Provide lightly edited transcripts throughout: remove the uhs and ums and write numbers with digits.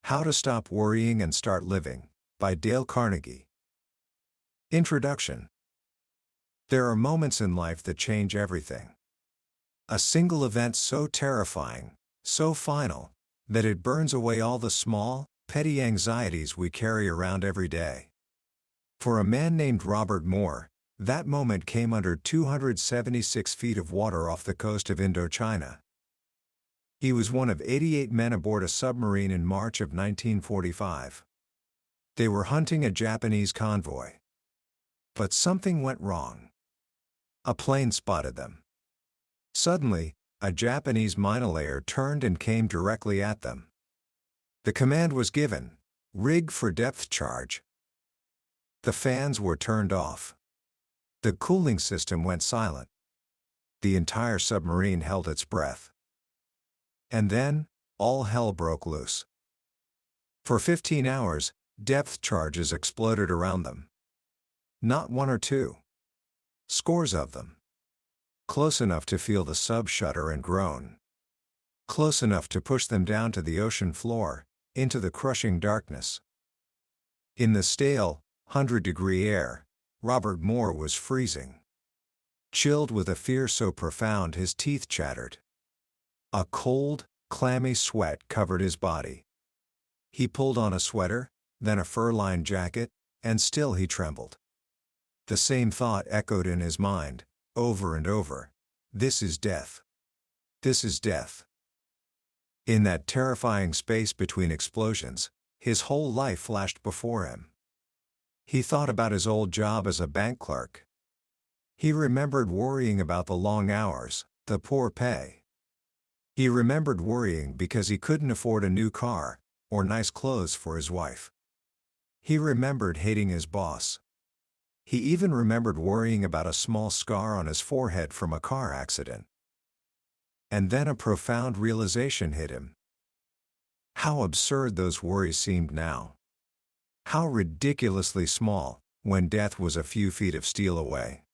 How to Stop Worrying and Start Living, by Dale Carnegie. Introduction. There are moments in life that change everything. A single event so terrifying, so final, that it burns away all the small, petty anxieties we carry around every day. For a man named Robert Moore, that moment came under 276 feet of water off the coast of Indochina. He was one of 88 men aboard a submarine in March of 1945. They were hunting a Japanese convoy. But something went wrong. A plane spotted them. Suddenly, a Japanese mine layer turned and came directly at them. The command was given: rig for depth charge. The fans were turned off. The cooling system went silent. The entire submarine held its breath. And then, all hell broke loose. For 15 hours, depth charges exploded around them. Not one or two. Scores of them. Close enough to feel the sub shudder and groan. Close enough to push them down to the ocean floor, into the crushing darkness. In the stale, 100-degree air, Robert Moore was freezing. Chilled with a fear so profound his teeth chattered. A cold, clammy sweat covered his body. He pulled on a sweater, then a fur-lined jacket, and still he trembled. The same thought echoed in his mind, over and over: this is death. This is death. In that terrifying space between explosions, his whole life flashed before him. He thought about his old job as a bank clerk. He remembered worrying about the long hours, the poor pay. He remembered worrying because he couldn't afford a new car, or nice clothes for his wife. He remembered hating his boss. He even remembered worrying about a small scar on his forehead from a car accident. And then a profound realization hit him. How absurd those worries seemed now. How ridiculously small, when death was a few feet of steel away.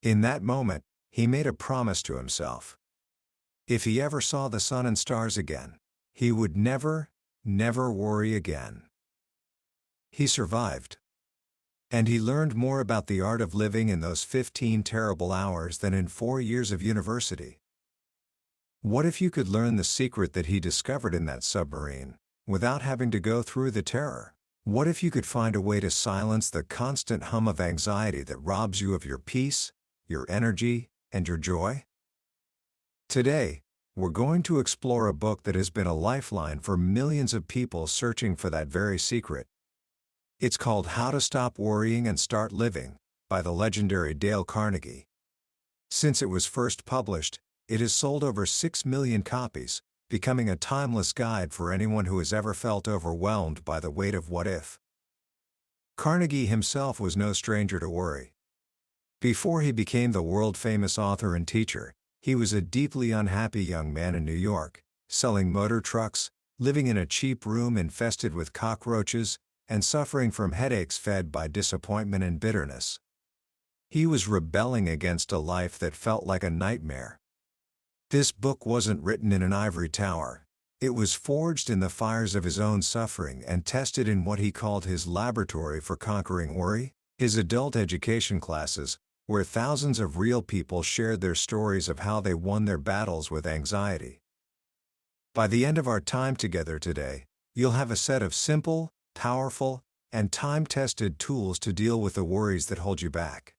In that moment, he made a promise to himself. If he ever saw the sun and stars again, he would never worry again. He survived. And he learned more about the art of living in those 15 terrible hours than in 4 years of university. What if you could learn the secret that he discovered in that submarine, without having to go through the terror? What if you could find a way to silence the constant hum of anxiety that robs you of your peace, your energy, and your joy? Today, we're going to explore a book that has been a lifeline for millions of people searching for that very secret. It's called How to Stop Worrying and Start Living, by the legendary Dale Carnegie. Since it was first published, it has sold over 6 million copies, becoming a timeless guide for anyone who has ever felt overwhelmed by the weight of what if. Carnegie himself was no stranger to worry. Before he became the world-famous author and teacher, he was a deeply unhappy young man in New York, selling motor trucks, living in a cheap room infested with cockroaches, and suffering from headaches fed by disappointment and bitterness. He was rebelling against a life that felt like a nightmare. This book wasn't written in an ivory tower. It was forged in the fires of his own suffering and tested in what he called his laboratory for conquering worry, his adult education classes, where thousands of real people shared their stories of how they won their battles with anxiety. By the end of our time together today, you'll have a set of simple, powerful, and time-tested tools to deal with the worries that hold you back.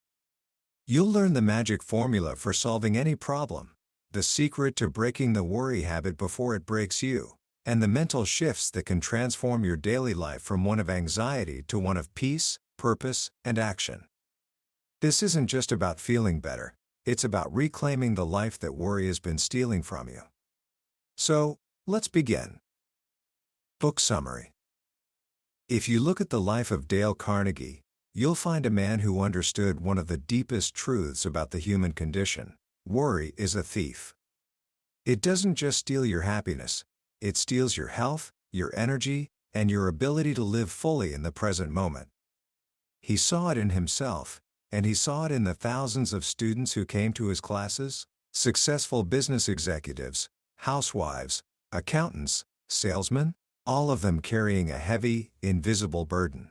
You'll learn the magic formula for solving any problem, the secret to breaking the worry habit before it breaks you, and the mental shifts that can transform your daily life from one of anxiety to one of peace, purpose, and action. This isn't just about feeling better, it's about reclaiming the life that worry has been stealing from you. So, let's begin. Book summary. If you look at the life of Dale Carnegie, you'll find a man who understood one of the deepest truths about the human condition: worry is a thief. It doesn't just steal your happiness, it steals your health, your energy, and your ability to live fully in the present moment. He saw it in himself, and he saw it in the thousands of students who came to his classes: successful business executives, housewives, accountants, salesmen, all of them carrying a heavy, invisible burden.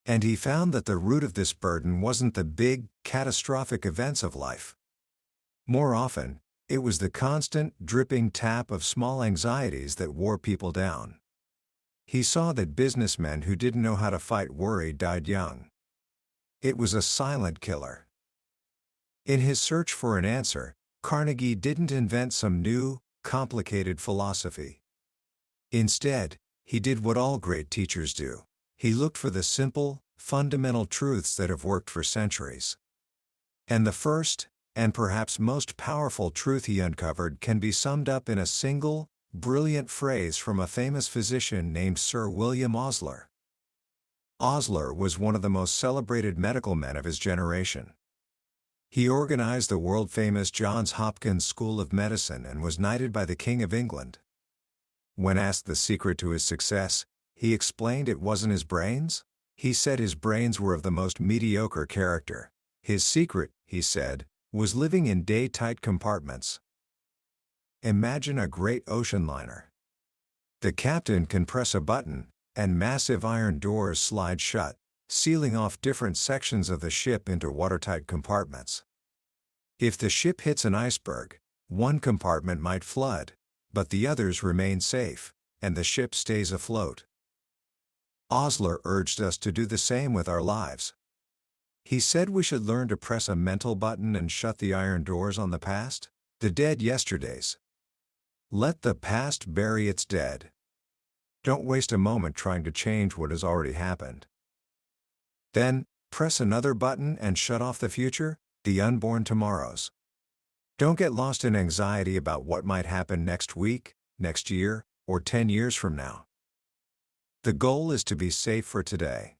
And he found that the root of this burden wasn't the big, catastrophic events of life. More often, it was the constant, dripping tap of small anxieties that wore people down. He saw that businessmen who didn't know how to fight worry died young. It was a silent killer. In his search for an answer, Carnegie didn't invent some new, complicated philosophy. Instead, he did what all great teachers do. He looked for the simple, fundamental truths that have worked for centuries. And the first, and perhaps most powerful truth he uncovered can be summed up in a single, brilliant phrase from a famous physician named Sir William Osler. Osler was one of the most celebrated medical men of his generation. He organized the world-famous Johns Hopkins School of Medicine and was knighted by the King of England. When asked the secret to his success, he explained it wasn't his brains. He said his brains were of the most mediocre character. His secret, he said, was living in day-tight compartments. Imagine a great ocean liner. The captain can press a button, and massive iron doors slide shut, sealing off different sections of the ship into watertight compartments. If the ship hits an iceberg, one compartment might flood, but the others remain safe, and the ship stays afloat. Osler urged us to do the same with our lives. He said we should learn to press a mental button and shut the iron doors on the past, the dead yesterdays. Let the past bury its dead. Don't waste a moment trying to change what has already happened. Then, press another button and shut off the future, the unborn tomorrows. Don't get lost in anxiety about what might happen next week, next year, or 10 years from now. The goal is to be safe for today.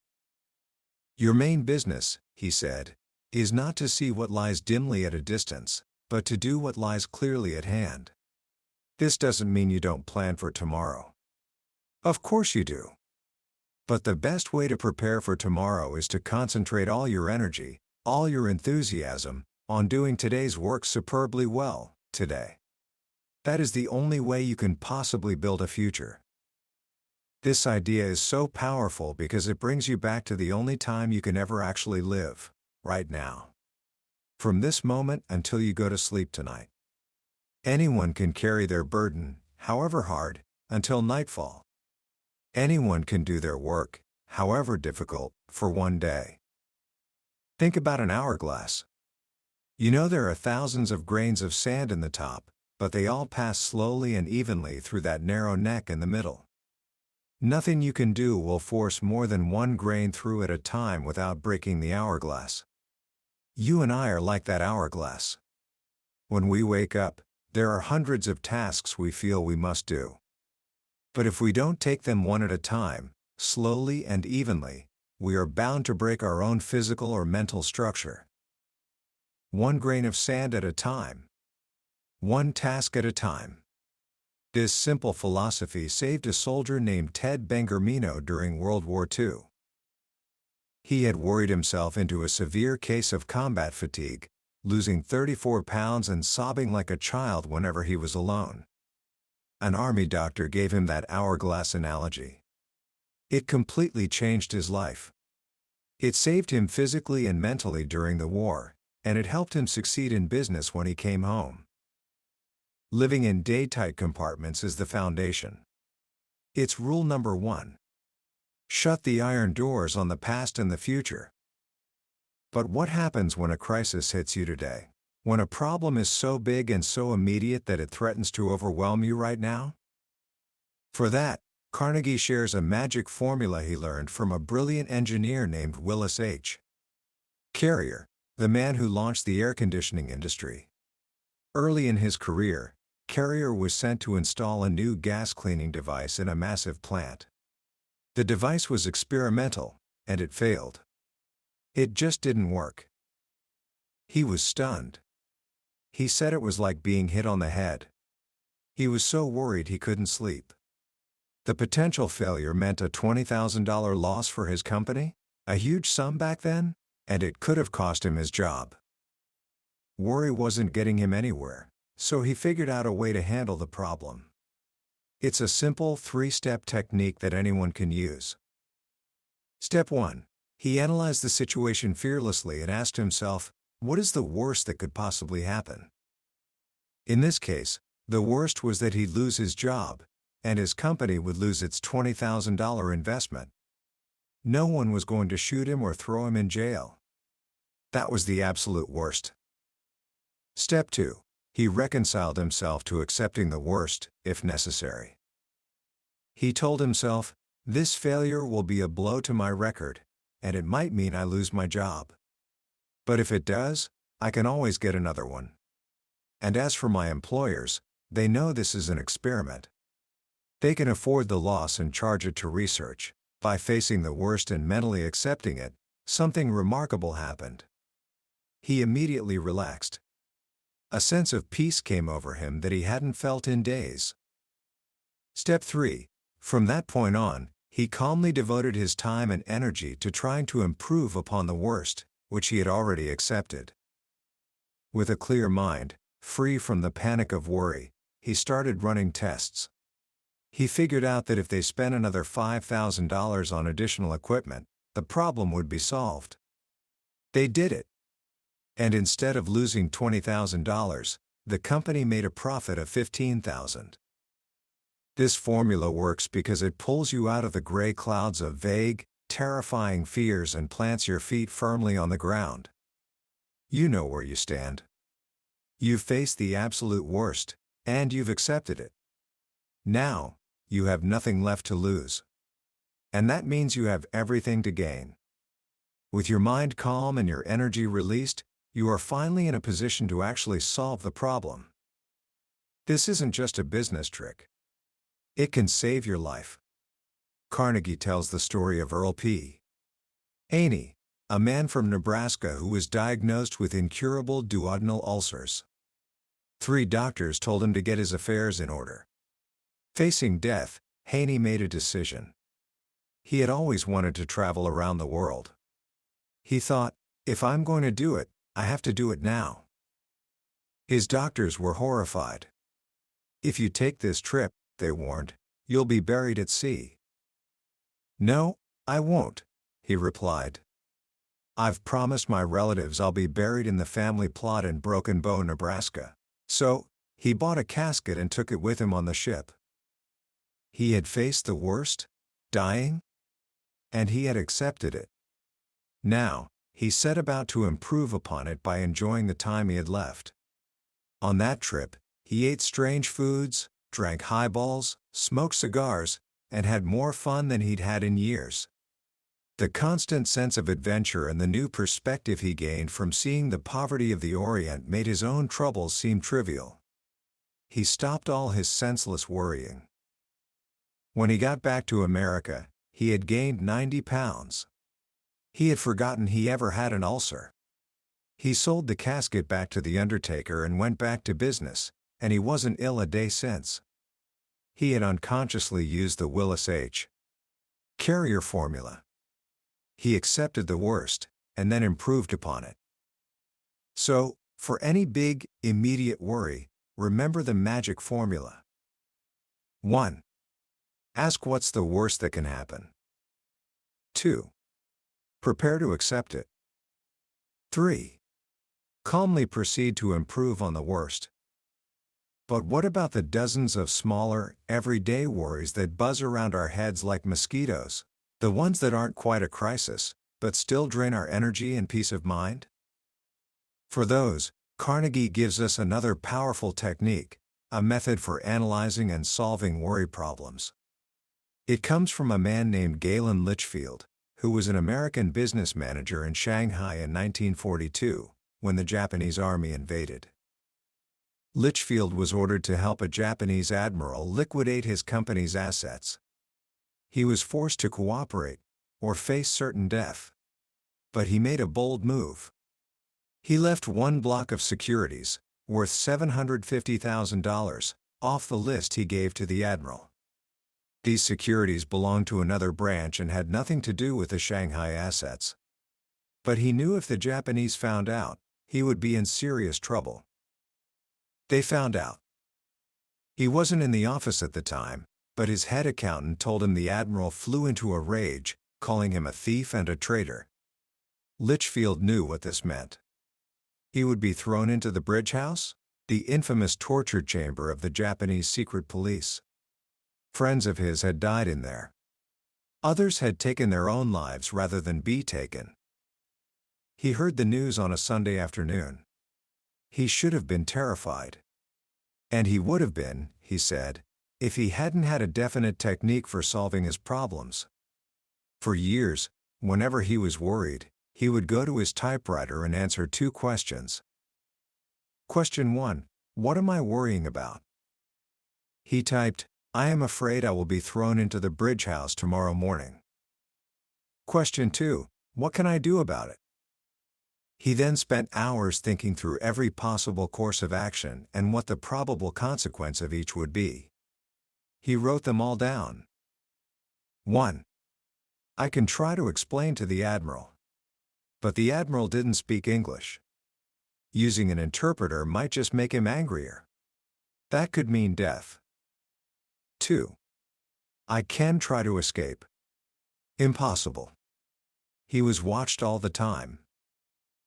Your main business, he said, is not to see what lies dimly at a distance, but to do what lies clearly at hand. This doesn't mean you don't plan for tomorrow. Of course you do. But the best way to prepare for tomorrow is to concentrate all your energy, all your enthusiasm, on doing today's work superbly well, today. That is the only way you can possibly build a future. This idea is so powerful because it brings you back to the only time you can ever actually live, right now. From this moment until you go to sleep tonight. Anyone can carry their burden, however hard, until nightfall. Anyone can do their work, however difficult, for one day. Think about an hourglass. You know there are thousands of grains of sand in the top, but they all pass slowly and evenly through that narrow neck in the middle. Nothing you can do will force more than one grain through at a time without breaking the hourglass. You and I are like that hourglass. When we wake up, there are hundreds of tasks we feel we must do. But if we don't take them one at a time, slowly and evenly, we are bound to break our own physical or mental structure. One grain of sand at a time. One task at a time. This simple philosophy saved a soldier named Ted Bengermino during World War II. He had worried himself into a severe case of combat fatigue, losing 34 pounds and sobbing like a child whenever he was alone. An army doctor gave him that hourglass analogy. It completely changed his life. It saved him physically and mentally during the war, and it helped him succeed in business when he came home. Living in day-tight compartments is the foundation. It's rule number 1. Shut the iron doors on the past and the future. But what happens when a crisis hits you today? When a problem is so big and so immediate that it threatens to overwhelm you right now? For that, Carnegie shares a magic formula he learned from a brilliant engineer named Willis H. Carrier, the man who launched the air conditioning industry. Early in his career, Carrier was sent to install a new gas cleaning device in a massive plant. The device was experimental, and it failed. It just didn't work. He was stunned. He said it was like being hit on the head. He was so worried he couldn't sleep. The potential failure meant a $20,000 loss for his company, a huge sum back then, and it could have cost him his job. Worry wasn't getting him anywhere, so he figured out a way to handle the problem. It's a simple 3-step technique that anyone can use. Step 1. He analyzed the situation fearlessly and asked himself, what is the worst that could possibly happen? In this case, the worst was that he'd lose his job, and his company would lose its $20,000 investment. No one was going to shoot him or throw him in jail. That was the absolute worst. Step 2. He reconciled himself to accepting the worst, if necessary. He told himself, this failure will be a blow to my record, and it might mean I lose my job. But if it does, I can always get another one. And as for my employers, they know this is an experiment. They can afford the loss and charge it to research. By facing the worst and mentally accepting it, something remarkable happened. He immediately relaxed. A sense of peace came over him that he hadn't felt in days. Step 3. From that point on, he calmly devoted his time and energy to trying to improve upon the worst, which he had already accepted. With a clear mind, free from the panic of worry, he started running tests. He figured out that if they spent another $5,000 on additional equipment, the problem would be solved. They did it. And instead of losing $20,000, the company made a profit of $15,000. This formula works because it pulls you out of the gray clouds of vague, terrifying fears and plants your feet firmly on the ground. You know where you stand. You've faced the absolute worst, and you've accepted it. Now, you have nothing left to lose. And that means you have everything to gain. With your mind calm and your energy released, you are finally in a position to actually solve the problem. This isn't just a business trick. It can save your life. Carnegie tells the story of Earl P. Haney, a man from Nebraska who was diagnosed with incurable duodenal ulcers. 3 doctors told him to get his affairs in order. Facing death, Haney made a decision. He had always wanted to travel around the world. He thought, if I'm going to do it, I have to do it now. His doctors were horrified. If you take this trip, they warned, you'll be buried at sea. No, I won't, he replied. I've promised my relatives I'll be buried in the family plot in Broken Bow, Nebraska. So, he bought a casket and took it with him on the ship. He had faced the worst, dying, and he had accepted it. Now, he set about to improve upon it by enjoying the time he had left. On that trip, he ate strange foods, drank highballs, smoked cigars, and had more fun than he'd had in years. The constant sense of adventure and the new perspective he gained from seeing the poverty of the Orient made his own troubles seem trivial. He stopped all his senseless worrying. When he got back to America, he had gained 90 pounds. He had forgotten he ever had an ulcer. He sold the casket back to the undertaker and went back to business, and he wasn't ill a day since. He had unconsciously used the Willis H. Carrier formula. He accepted the worst, and then improved upon it. So, for any big, immediate worry, remember the magic formula. 1. Ask what's the worst that can happen. 2. Prepare to accept it. 3. Calmly proceed to improve on the worst. But what about the dozens of smaller, everyday worries that buzz around our heads like mosquitoes? The ones that aren't quite a crisis, but still drain our energy and peace of mind? For those, Carnegie gives us another powerful technique, a method for analyzing and solving worry problems. It comes from a man named Galen Litchfield, who was an American business manager in Shanghai in 1942, when the Japanese army invaded. Litchfield was ordered to help a Japanese admiral liquidate his company's assets. He was forced to cooperate, or face certain death. But he made a bold move. He left one block of securities, worth $750,000, off the list he gave to the admiral. These securities belonged to another branch and had nothing to do with the Shanghai assets. But he knew if the Japanese found out, he would be in serious trouble. They found out. He wasn't in the office at the time, but his head accountant told him the admiral flew into a rage, calling him a thief and a traitor. Litchfield knew what this meant. He would be thrown into the bridge house, the infamous torture chamber of the Japanese secret police. Friends of his had died in there. Others had taken their own lives rather than be taken. He heard the news on a Sunday afternoon. He should have been terrified. And he would have been, he said, if he hadn't had a definite technique for solving his problems. For years, whenever he was worried, he would go to his typewriter and answer 2 questions. Question 1. What am I worrying about? He typed, I am afraid I will be thrown into the bridge house tomorrow morning. Question 2. What can I do about it? He then spent hours thinking through every possible course of action and what the probable consequence of each would be. He wrote them all down. 1. I can try to explain to the admiral. But the admiral didn't speak English. Using an interpreter might just make him angrier. That could mean death. 2. I can try to escape. Impossible. He was watched all the time.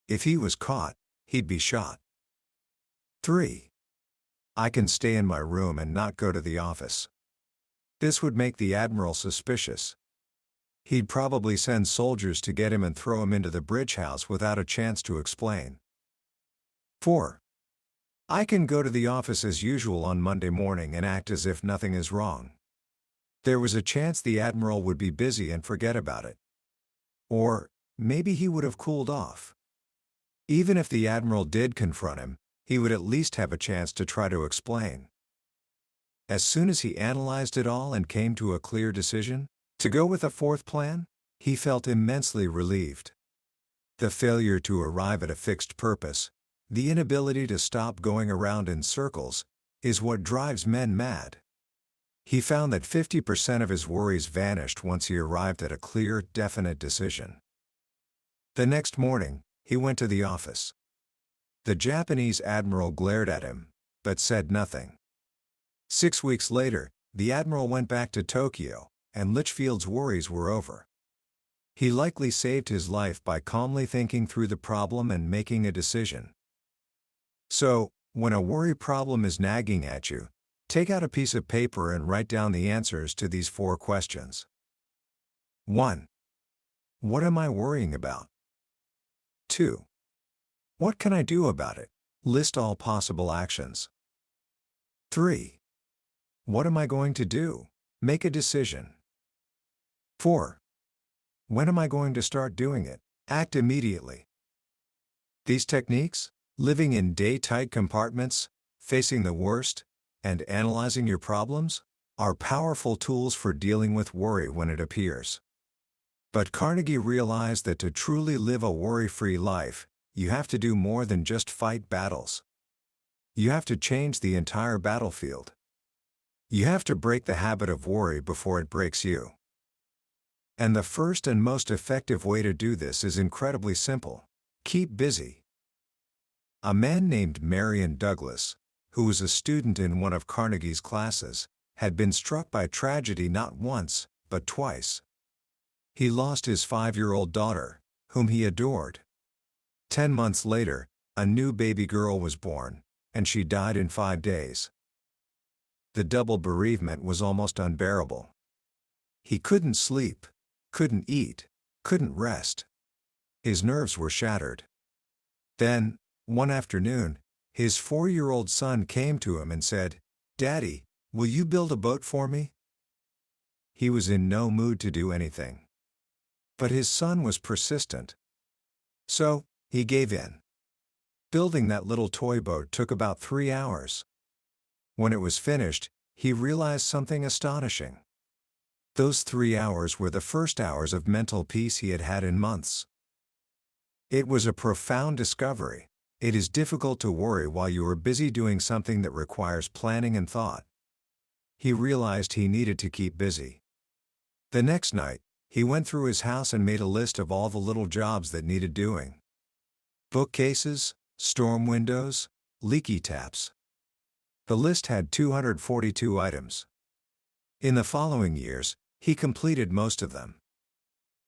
If he was caught, he'd be shot. 3. I can stay in my room and not go to the office. This would make the admiral suspicious. He'd probably send soldiers to get him and throw him into the bridge house without a chance to explain. 4. I can go to the office as usual on Monday morning and act as if nothing is wrong. There was a chance the admiral would be busy and forget about it. Or, maybe he would have cooled off. Even if the admiral did confront him, he would at least have a chance to try to explain. As soon as he analyzed it all and came to a clear decision, to go with a 4th plan, he felt immensely relieved. The failure to arrive at a fixed purpose, the inability to stop going around in circles, is what drives men mad. He found that 50% of his worries vanished once he arrived at a clear, definite decision. The next morning, he went to the office. The Japanese admiral glared at him, but said nothing. 6 weeks later, the admiral went back to Tokyo, and Litchfield's worries were over. He likely saved his life by calmly thinking through the problem and making a decision. So, when a worry problem is nagging at you, take out a piece of paper and write down the answers to these 4 questions. 1. What am I worrying about? 2. What can I do about it? List all possible actions. 3. What am I going to do? Make a decision. 4. When am I going to start doing it? Act immediately. These techniques, living in day-tight compartments, facing the worst, and analyzing your problems, are powerful tools for dealing with worry when it appears. But Carnegie realized that to truly live a worry-free life, you have to do more than just fight battles. You have to change the entire battlefield. You have to break the habit of worry before it breaks you. And the first and most effective way to do this is incredibly simple. Keep busy. A man named Marion Douglas, who was a student in one of Carnegie's classes, had been struck by tragedy not once, but twice. He lost his 5-year-old daughter, whom he adored. 10 months later, a new baby girl was born, and she died in 5 days. The double bereavement was almost unbearable. He couldn't sleep, couldn't eat, couldn't rest. His nerves were shattered. Then, one afternoon, his 4-year-old son came to him and said, "Daddy, will you build a boat for me?" He was in no mood to do anything. But his son was persistent. So, he gave in. Building that little toy boat took about 3 hours. When it was finished, he realized something astonishing. Those 3 hours were the first hours of mental peace he had had in months. It was a profound discovery. It is difficult to worry while you are busy doing something that requires planning and thought. He realized he needed to keep busy. The next night, he went through his house and made a list of all the little jobs that needed doing. Bookcases, storm windows, leaky taps. The list had 242 items. In the following years, he completed most of them.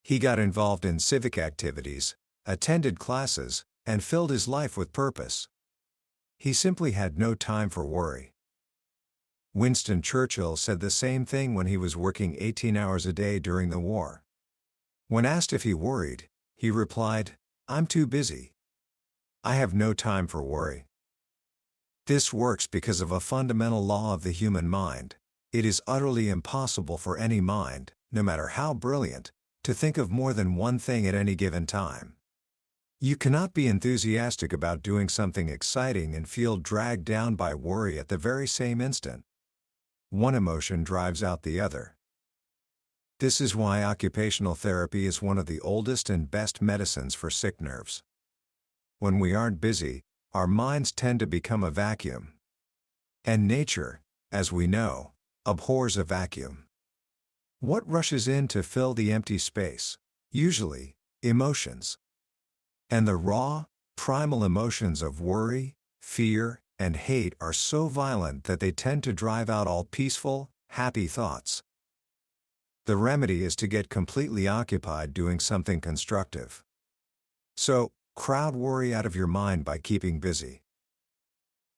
He got involved in civic activities, attended classes, and filled his life with purpose. He simply had no time for worry. Winston Churchill said the same thing when he was working 18 hours a day during the war. When asked if he worried, he replied, "I'm too busy. I have no time for worry." This works because of a fundamental law of the human mind. It is utterly impossible for any mind, no matter how brilliant, to think of more than one thing at any given time. You cannot be enthusiastic about doing something exciting and feel dragged down by worry at the very same instant. One emotion drives out the other. This is why occupational therapy is one of the oldest and best medicines for sick nerves. When we aren't busy, our minds tend to become a vacuum. And nature, as we know, abhors a vacuum. What rushes in to fill the empty space? Usually, emotions. And the raw, primal emotions of worry, fear, and hate are so violent that they tend to drive out all peaceful, happy thoughts. The remedy is to get completely occupied doing something constructive. So, crowd worry out of your mind by keeping busy.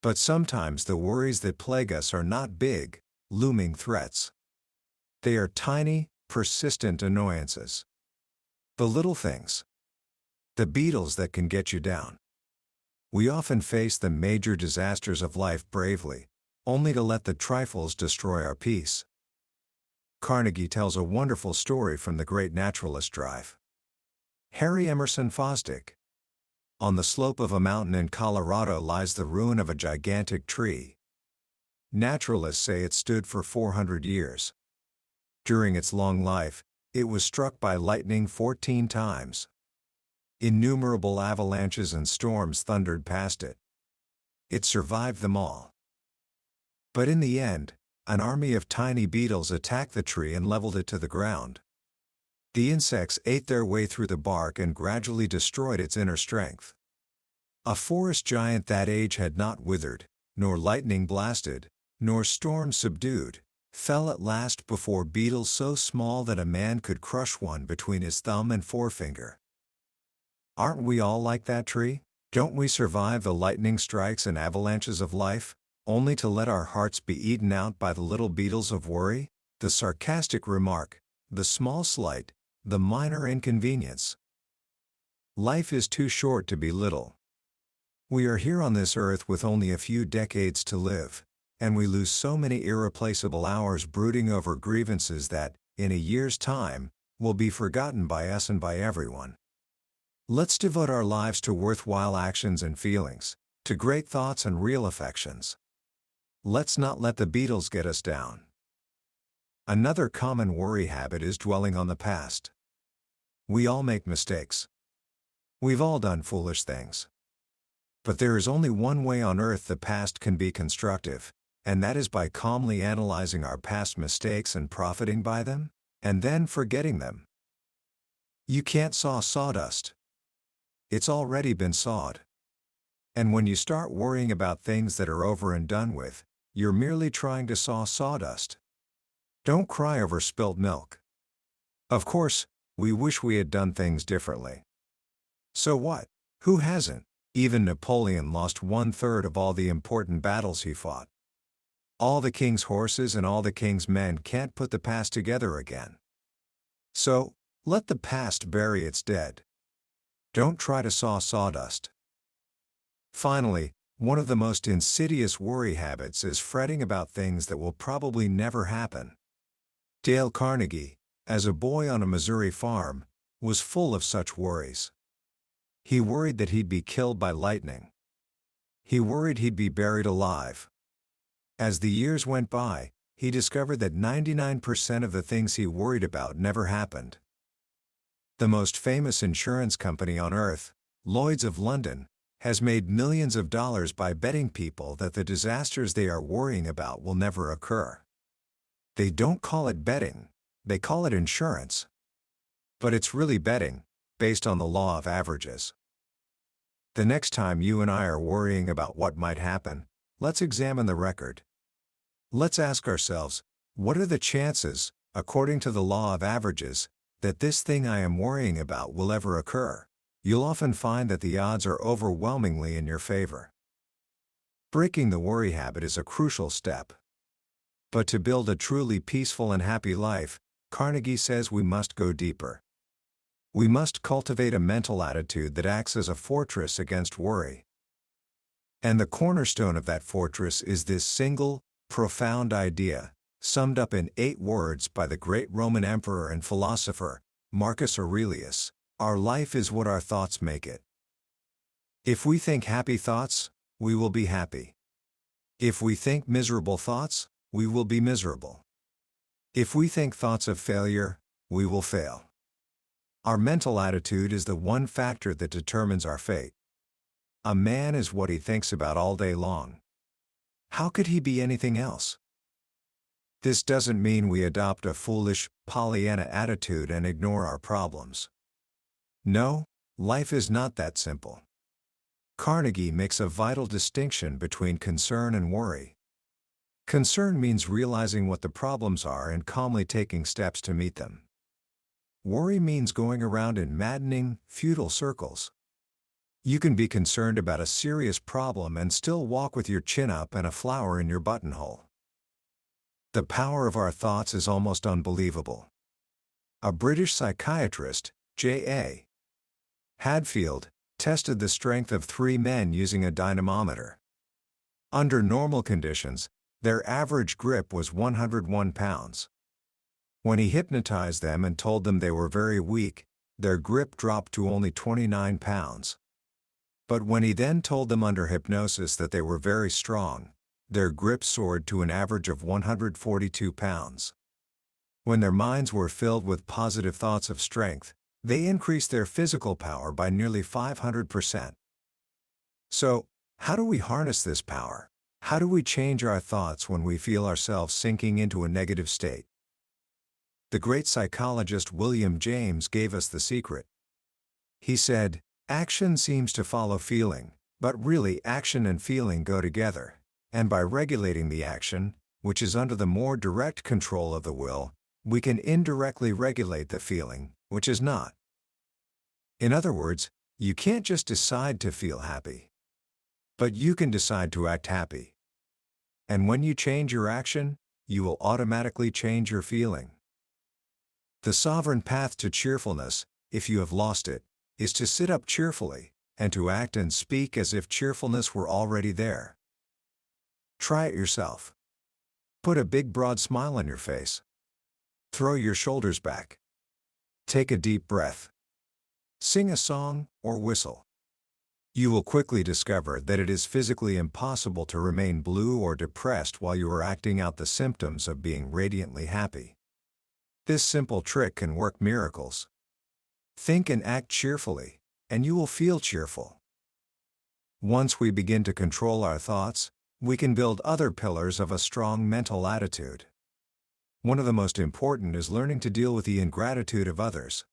But sometimes the worries that plague us are not big, looming threats. They are tiny, persistent annoyances. The little things. The beetles that can get you down. We often face the major disasters of life bravely, only to let the trifles destroy our peace. Carnegie tells a wonderful story from The Great Naturalist Drive. Harry Emerson Fosdick. On the slope of a mountain in Colorado lies the ruin of a gigantic tree. Naturalists say it stood for 400 years. During its long life, it was struck by lightning 14 times. Innumerable avalanches and storms thundered past it. It survived them all. But in the end, an army of tiny beetles attacked the tree and leveled it to the ground. The insects ate their way through the bark and gradually destroyed its inner strength. A forest giant that age had not withered, nor lightning blasted, nor storm subdued, fell at last before beetles so small that a man could crush one between his thumb and forefinger. Aren't we all like that tree? Don't we survive the lightning strikes and avalanches of life, only to let our hearts be eaten out by the little beetles of worry, the sarcastic remark, the small slight, the minor inconvenience? Life is too short to be little. We are here on this earth with only a few decades to live, and we lose so many irreplaceable hours brooding over grievances that, in a year's time, will be forgotten by us and by everyone. Let's devote our lives to worthwhile actions and feelings, to great thoughts and real affections. Let's not let the beetles get us down. Another common worry habit is dwelling on the past. We all make mistakes. We've all done foolish things. But there is only one way on earth the past can be constructive, and that is by calmly analyzing our past mistakes and profiting by them, and then forgetting them. You can't saw sawdust. It's already been sawed. And when you start worrying about things that are over and done with, you're merely trying to saw sawdust. Don't cry over spilt milk. Of course, we wish we had done things differently. So what? Who hasn't? Even Napoleon lost 1/3 of all the important battles he fought. All the king's horses and all the king's men can't put the past together again. So, let the past bury its dead. Don't try to saw sawdust. Finally, one of the most insidious worry habits is fretting about things that will probably never happen. Dale Carnegie, as a boy on a Missouri farm, was full of such worries. He worried that he'd be killed by lightning. He worried he'd be buried alive. As the years went by, he discovered that 99% of the things he worried about never happened. The most famous insurance company on earth, Lloyd's of London, has made millions of dollars by betting people that the disasters they are worrying about will never occur. They don't call it betting, they call it insurance. But it's really betting, based on the law of averages. The next time you and I are worrying about what might happen, let's examine the record. Let's ask ourselves, What are the chances, according to the law of averages, that this thing I am worrying about will ever occur? You'll often find that the odds are overwhelmingly in your favor. Breaking the worry habit is a crucial step. But to build a truly peaceful and happy life, Carnegie says we must go deeper. We must cultivate a mental attitude that acts as a fortress against worry. And the cornerstone of that fortress is this single, profound idea, summed up in 8 words by the great Roman emperor and philosopher, Marcus Aurelius: our life is what our thoughts make it. If we think happy thoughts, we will be happy. If we think miserable thoughts, we will be miserable. If we think thoughts of failure, we will fail. Our mental attitude is the one factor that determines our fate. A man is what he thinks about all day long. How could he be anything else? This doesn't mean we adopt a foolish, Pollyanna attitude and ignore our problems. No, life is not that simple. Carnegie makes a vital distinction between concern and worry. Concern means realizing what the problems are and calmly taking steps to meet them. Worry means going around in maddening, futile circles. You can be concerned about a serious problem and still walk with your chin up and a flower in your buttonhole. The power of our thoughts is almost unbelievable. A British psychiatrist, J.A. Hadfield, tested the strength of 3 men using a dynamometer. Under normal conditions, their average grip was 101 pounds. When he hypnotized them and told them they were very weak, their grip dropped to only 29 pounds. But when he then told them under hypnosis that they were very strong, their grip soared to an average of 142 pounds. When their minds were filled with positive thoughts of strength, they increased their physical power by nearly 500%. So, how do we harness this power? How do we change our thoughts when we feel ourselves sinking into a negative state? The great psychologist William James gave us the secret. He said, "Action seems to follow feeling, but really action and feeling go together, and by regulating the action, which is under the more direct control of the will, we can indirectly regulate the feeling, which is not." In other words, you can't just decide to feel happy. But you can decide to act happy. And when you change your action, you will automatically change your feeling. The sovereign path to cheerfulness, if you have lost it, is to sit up cheerfully, and to act and speak as if cheerfulness were already there. Try it yourself. Put a big broad smile on your face. Throw your shoulders back. Take a deep breath. Sing a song, or whistle. You will quickly discover that it is physically impossible to remain blue or depressed while you are acting out the symptoms of being radiantly happy. This simple trick can work miracles. Think and act cheerfully, and you will feel cheerful. Once we begin to control our thoughts, we can build other pillars of a strong mental attitude. One of the most important is learning to deal with the ingratitude of others.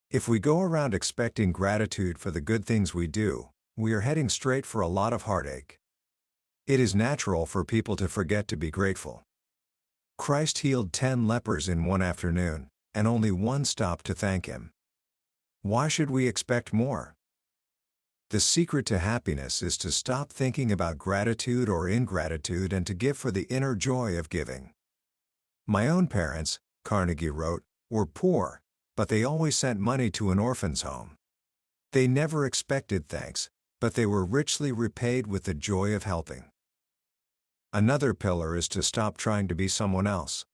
If we go around expecting gratitude for the good things we do, we are heading straight for a lot of heartache. It is natural for people to forget to be grateful. Christ healed 10 lepers in one afternoon, and only one stopped to thank him. Why should we expect more? The secret to happiness is to stop thinking about gratitude or ingratitude and to give for the inner joy of giving. My own parents, Carnegie wrote, were poor, but they always sent money to an orphan's home. They never expected thanks, but they were richly repaid with the joy of helping. Another pillar is to stop trying to be someone else.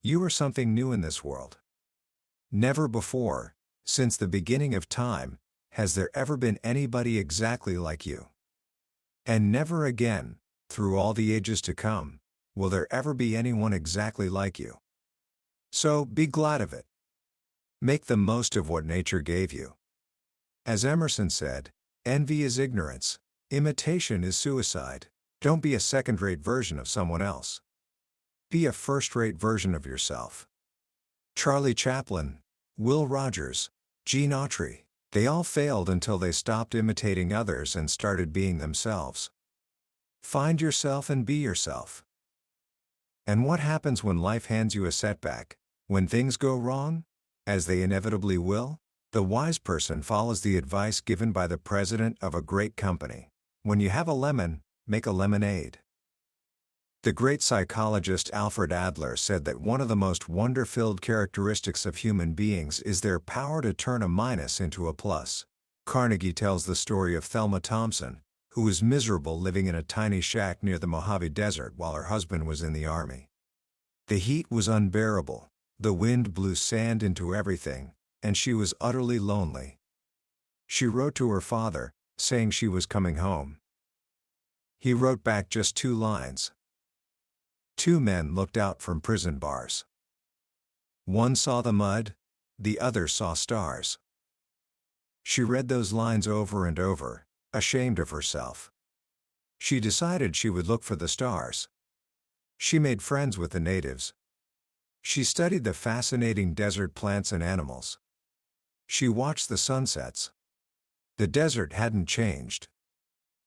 You are something new in this world. Never before, since the beginning of time, has there ever been anybody exactly like you. And never again, through all the ages to come, will there ever be anyone exactly like you. So be glad of it. Make the most of what nature gave you. As Emerson said, envy is ignorance, imitation is suicide. Don't be a second-rate version of someone else. Be a first-rate version of yourself. Charlie Chaplin, Will Rogers, Gene Autry, they all failed until they stopped imitating others and started being themselves. Find yourself and be yourself. And what happens when life hands you a setback? When things go wrong? As they inevitably will? The wise person follows the advice given by the president of a great company. When you have a lemon, make a lemonade. The great psychologist Alfred Adler said that one of the most wonder-filled characteristics of human beings is their power to turn a minus into a plus. Carnegie tells the story of Thelma Thompson, who was miserable living in a tiny shack near the Mojave Desert while her husband was in the army. The heat was unbearable, the wind blew sand into everything, and she was utterly lonely. She wrote to her father, saying she was coming home. He wrote back just 2 lines. 2 men looked out from prison bars. One saw the mud, the other saw stars. She read those lines over and over, ashamed of herself. She decided she would look for the stars. She made friends with the natives. She studied the fascinating desert plants and animals. She watched the sunsets. The desert hadn't changed.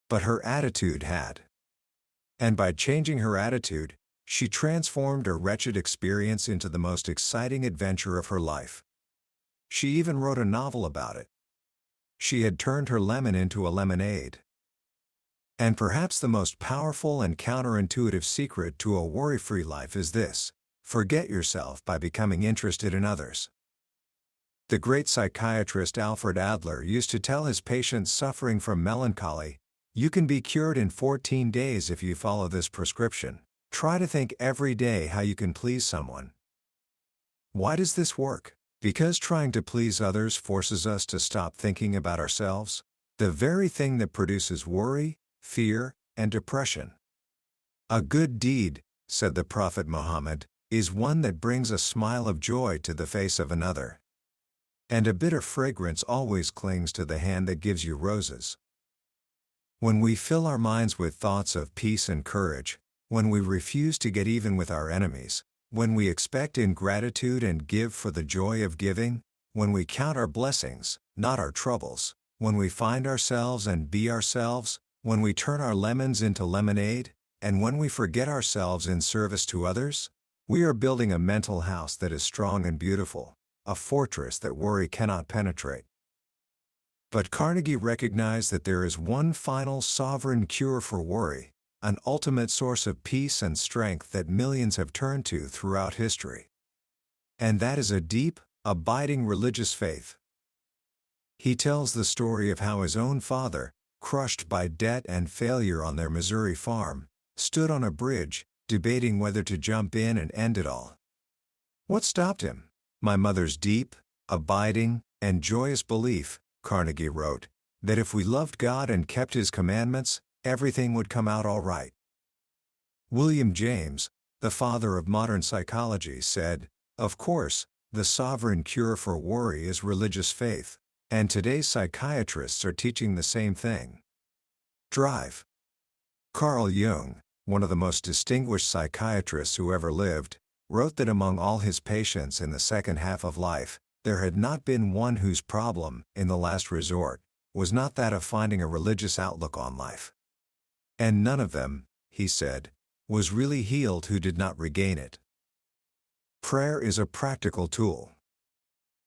But her attitude had. And by changing her attitude, she transformed a wretched experience into the most exciting adventure of her life. She even wrote a novel about it. She had turned her lemon into a lemonade. And perhaps the most powerful and counterintuitive secret to a worry-free life is this: forget yourself by becoming interested in others. The great psychiatrist Alfred Adler used to tell his patients suffering from melancholy, "You can be cured in 14 days if you follow this prescription. Try to think every day how you can please someone." Why does this work? Because trying to please others forces us to stop thinking about ourselves, the very thing that produces worry, fear, and depression. A good deed, said the Prophet Muhammad, is one that brings a smile of joy to the face of another. And a bitter fragrance always clings to the hand that gives you roses. When we fill our minds with thoughts of peace and courage, when we refuse to get even with our enemies, when we expect ingratitude and give for the joy of giving, when we count our blessings, not our troubles, when we find ourselves and be ourselves, when we turn our lemons into lemonade, and when we forget ourselves in service to others, we are building a mental house that is strong and beautiful, a fortress that worry cannot penetrate. But Carnegie recognized that there is one final sovereign cure for worry, an ultimate source of peace and strength that millions have turned to throughout history. And that is a deep, abiding religious faith. He tells the story of how his own father, crushed by debt and failure on their Missouri farm, stood on a bridge, debating whether to jump in and end it all. What stopped him? My mother's deep, abiding, and joyous belief, Carnegie wrote, that if we loved God and kept His commandments, everything would come out all right. William James, the father of modern psychology, said, "Of course, the sovereign cure for worry is religious faith, and today's psychiatrists are teaching the same thing." Drive. Carl Jung, one of the most distinguished psychiatrists who ever lived, wrote that among all his patients in the second half of life, there had not been one whose problem, in the last resort, was not that of finding a religious outlook on life. And none of them, he said, was really healed who did not regain it. Prayer is a practical tool.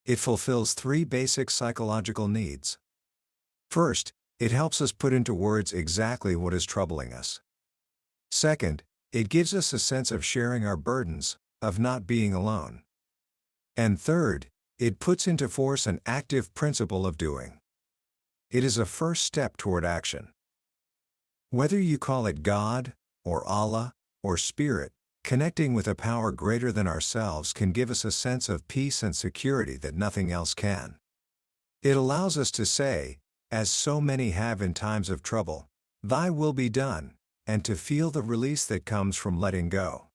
It fulfills 3 basic psychological needs. First, it helps us put into words exactly what is troubling us. Second, it gives us a sense of sharing our burdens, of not being alone. And third, it puts into force an active principle of doing. It is a first step toward action. Whether you call it God, or Allah, or Spirit, connecting with a power greater than ourselves can give us a sense of peace and security that nothing else can. It allows us to say, as so many have in times of trouble, "Thy will be done," and to feel the release that comes from letting go.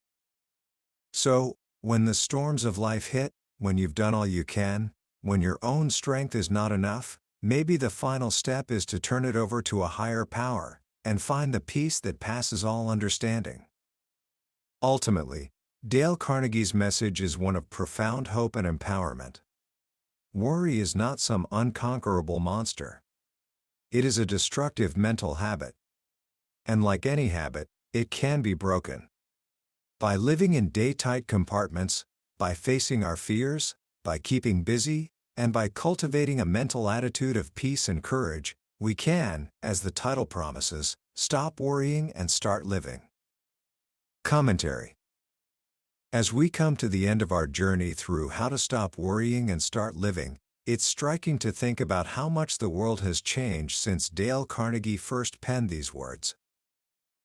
So, when the storms of life hit, when you've done all you can, when your own strength is not enough, maybe the final step is to turn it over to a higher power, and find the peace that passes all understanding. Ultimately, Dale Carnegie's message is one of profound hope and empowerment. Worry is not some unconquerable monster. It is a destructive mental habit. And like any habit, it can be broken. By living in day-tight compartments, by facing our fears, by keeping busy, and by cultivating a mental attitude of peace and courage, we can, as the title promises, stop worrying and start living. Commentary. As we come to the end of our journey through how to stop worrying and start living, it's striking to think about how much the world has changed since Dale Carnegie first penned these words.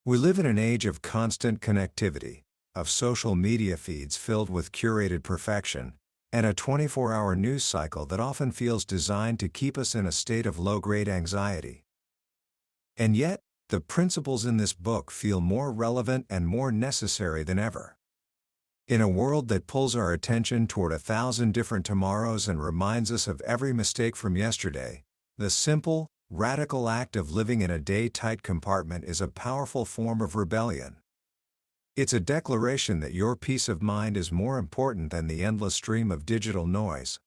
We live in an age of constant connectivity, of social media feeds filled with curated perfection, and a 24-hour news cycle that often feels designed to keep us in a state of low-grade anxiety. And yet, the principles in this book feel more relevant and more necessary than ever. In a world that pulls our attention toward 1,000 different tomorrows and reminds us of every mistake from yesterday, the simple, radical act of living in a day-tight compartment is a powerful form of rebellion. It's a declaration that your peace of mind is more important than the endless stream of digital noise.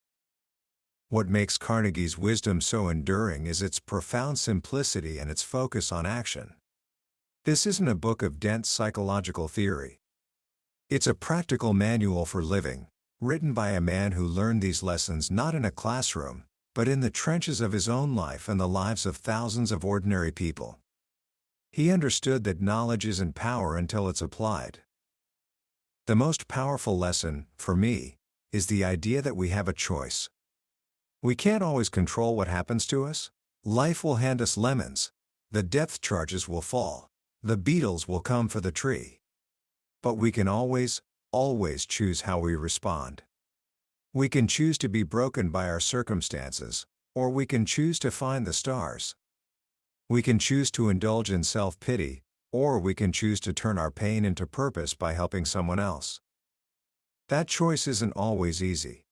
What makes Carnegie's wisdom so enduring is its profound simplicity and its focus on action. This isn't a book of dense psychological theory. It's a practical manual for living, written by a man who learned these lessons not in a classroom, but in the trenches of his own life and the lives of thousands of ordinary people. He understood that knowledge isn't power until it's applied. The most powerful lesson, for me, is the idea that we have a choice. We can't always control what happens to us. Life will hand us lemons. The depth charges will fall. The beetles will come for the tree. But we can always choose how we respond. We can choose to be broken by our circumstances, or we can choose to find the stars. We can choose to indulge in self-pity, or we can choose to turn our pain into purpose by helping someone else. That choice isn't always easy.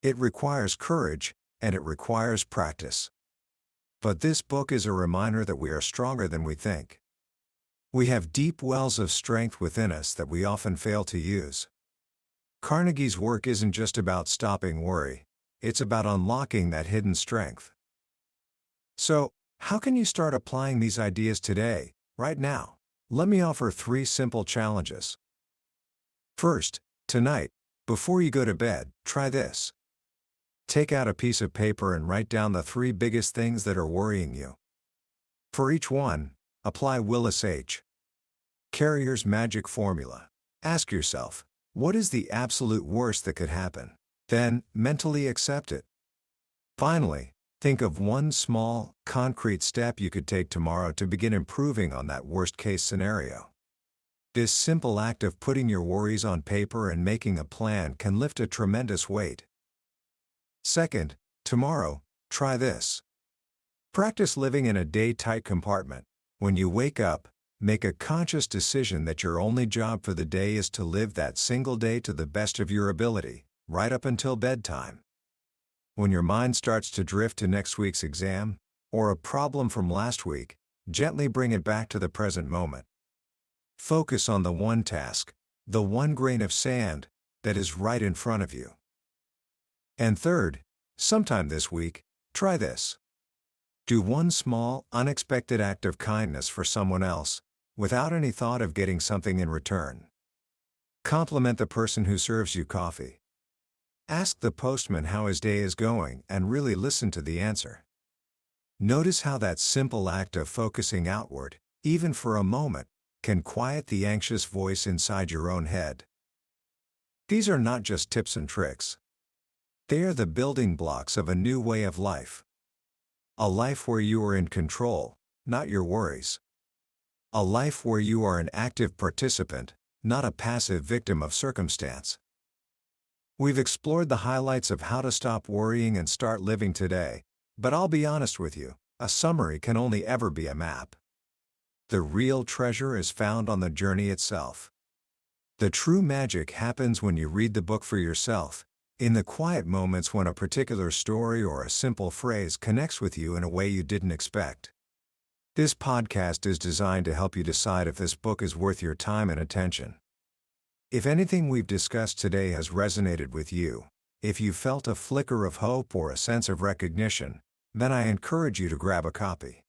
It requires courage, and it requires practice. But this book is a reminder that we are stronger than we think. We have deep wells of strength within us that we often fail to use. Carnegie's work isn't just about stopping worry, it's about unlocking that hidden strength. So, how can you start applying these ideas today, right now? Let me offer 3 simple challenges. First, tonight, before you go to bed, try this. Take out a piece of paper and write down the 3 biggest things that are worrying you. For each one, apply Willis H. Carrier's magic formula. Ask yourself, what is the absolute worst that could happen? Then, mentally accept it. Finally, think of one small, concrete step you could take tomorrow to begin improving on that worst-case scenario. This simple act of putting your worries on paper and making a plan can lift a tremendous weight. Second, tomorrow, try this. Practice living in a day-tight compartment. When you wake up, make a conscious decision that your only job for the day is to live that single day to the best of your ability, right up until bedtime. When your mind starts to drift to next week's exam, or a problem from last week, gently bring it back to the present moment. Focus on the one task, the one grain of sand, that is right in front of you. And third, sometime this week, try this. Do one small, unexpected act of kindness for someone else, without any thought of getting something in return. Compliment the person who serves you coffee. Ask the postman how his day is going and really listen to the answer. Notice how that simple act of focusing outward, even for a moment, can quiet the anxious voice inside your own head. These are not just tips and tricks. They are the building blocks of a new way of life. A life where you are in control, not your worries. A life where you are an active participant, not a passive victim of circumstance. We've explored the highlights of how to stop worrying and start living today, but I'll be honest with you, a summary can only ever be a map. The real treasure is found on the journey itself. The true magic happens when you read the book for yourself, in the quiet moments when a particular story or a simple phrase connects with you in a way you didn't expect. This podcast is designed to help you decide if this book is worth your time and attention. If anything we've discussed today has resonated with you, if you felt a flicker of hope or a sense of recognition, then I encourage you to grab a copy.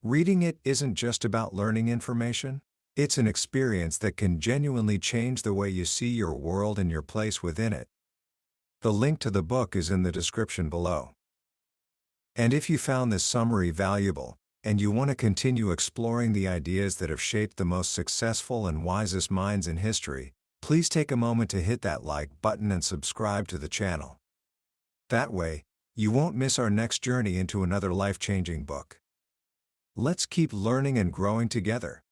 Reading it isn't just about learning information, It's an experience that can genuinely change the way you see your world and your place within it. The link to the book is in the description below. And if you found this summary valuable, and you want to continue exploring the ideas that have shaped the most successful and wisest minds in history, please take a moment to hit that like button and subscribe to the channel. That way, you won't miss our next journey into another life-changing book. Let's keep learning and growing together.